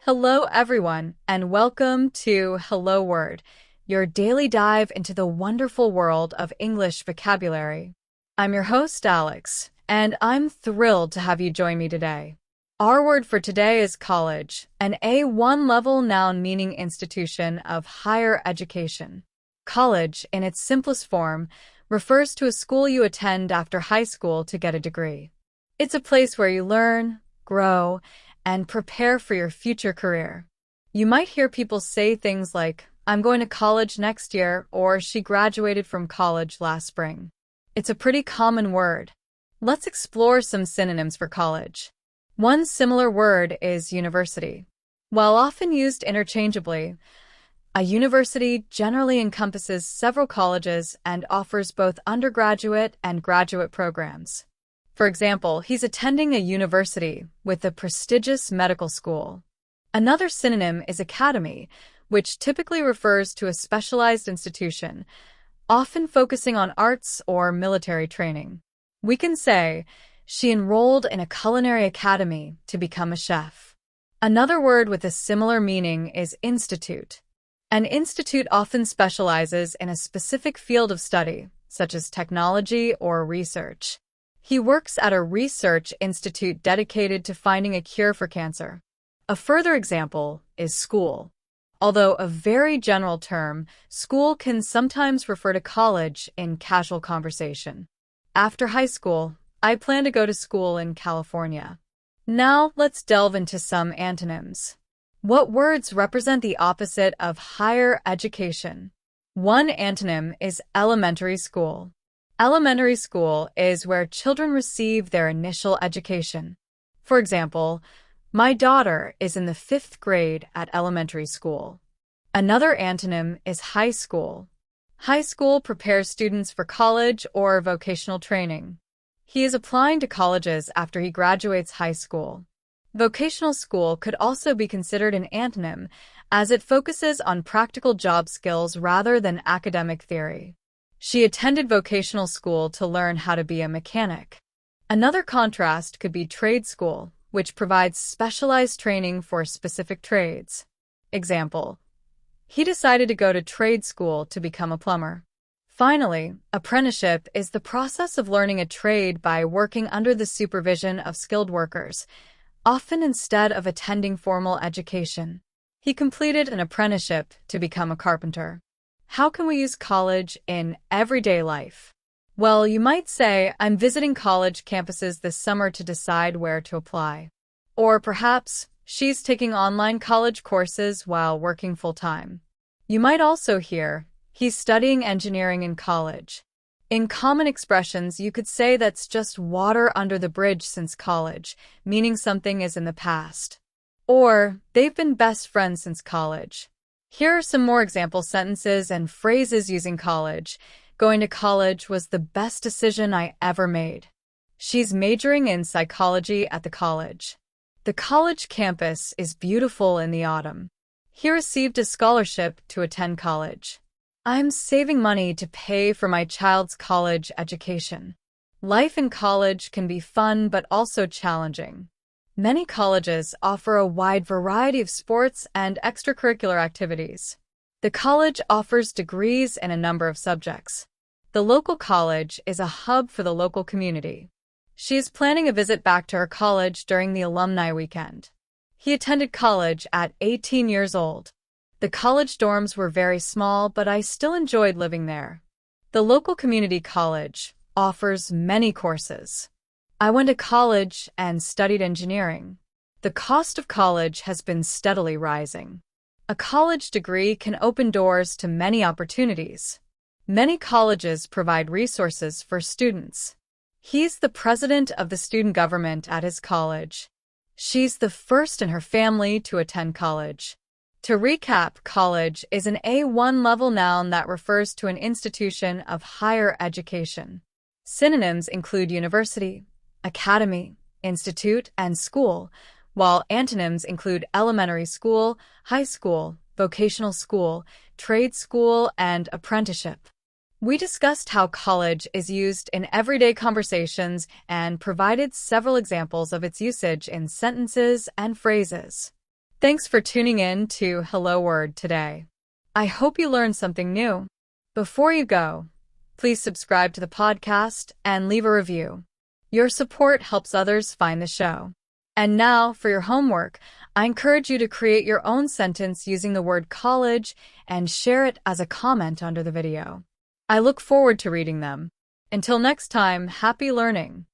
Hello, everyone, and welcome to Hello Word, your daily dive into the wonderful world of English vocabulary. I'm your host, Alex, and I'm thrilled to have you join me today. Our word for today is college, an A1 level noun meaning institution of higher education. College, in its simplest form, refers to a school you attend after high school to get a degree. It's a place where you learn, grow, and prepare for your future career. You might hear people say things like, "I'm going to college next year," or "she graduated from college last spring." It's a pretty common word. Let's explore some synonyms for college. One similar word is university. While often used interchangeably, a university generally encompasses several colleges and offers both undergraduate and graduate programs. For example, he's attending a university with a prestigious medical school. Another synonym is academy, which typically refers to a specialized institution, often focusing on arts or military training. We can say, she enrolled in a culinary academy to become a chef. Another word with a similar meaning is institute. An institute often specializes in a specific field of study, such as technology or research. He works at a research institute dedicated to finding a cure for cancer. A further example is school. Although a very general term, school can sometimes refer to college in casual conversation. After high school, I plan to go to school in California. Now let's delve into some antonyms. What words represent the opposite of higher education? One antonym is elementary school. Elementary school is where children receive their initial education. For example, my daughter is in the 5th grade at elementary school. Another antonym is high school. High school prepares students for college or vocational training. He is applying to colleges after he graduates high school. Vocational school could also be considered an antonym, as it focuses on practical job skills rather than academic theory. She attended vocational school to learn how to be a mechanic. Another contrast could be trade school, which provides specialized training for specific trades. Example: he decided to go to trade school to become a plumber. Finally, apprenticeship is the process of learning a trade by working under the supervision of skilled workers, often instead of attending formal education. He completed an apprenticeship to become a carpenter. How can we use college in everyday life? Well, you might say, "I'm visiting college campuses this summer to decide where to apply." Or perhaps, "she's taking online college courses while working full-time." You might also hear, "he's studying engineering in college." In common expressions, you could say that's just water under the bridge since college, meaning something is in the past. Or, they've been best friends since college. Here are some more example sentences and phrases using college. Going to college was the best decision I ever made. She's majoring in psychology at the college. The college campus is beautiful in the autumn. He received a scholarship to attend college. I'm saving money to pay for my child's college education. Life in college can be fun but also challenging. Many colleges offer a wide variety of sports and extracurricular activities. The college offers degrees in a number of subjects. The local college is a hub for the local community. She is planning a visit back to her college during the alumni weekend. He attended college at 18 years old. The college dorms were very small, but I still enjoyed living there. The local community college offers many courses. I went to college and studied engineering. The cost of college has been steadily rising. A college degree can open doors to many opportunities. Many colleges provide resources for students. He's the president of the student government at his college. She's the first in her family to attend college. To recap, college is an A1 level noun that refers to an institution of higher education. Synonyms include university, academy, institute, and school, while antonyms include elementary school, high school, vocational school, trade school, and apprenticeship. We discussed how college is used in everyday conversations and provided several examples of its usage in sentences and phrases. Thanks for tuning in to Hello Word today. I hope you learned something new. Before you go, please subscribe to the podcast and leave a review. Your support helps others find the show. And now, for your homework, I encourage you to create your own sentence using the word college and share it as a comment under the video. I look forward to reading them. Until next time, happy learning!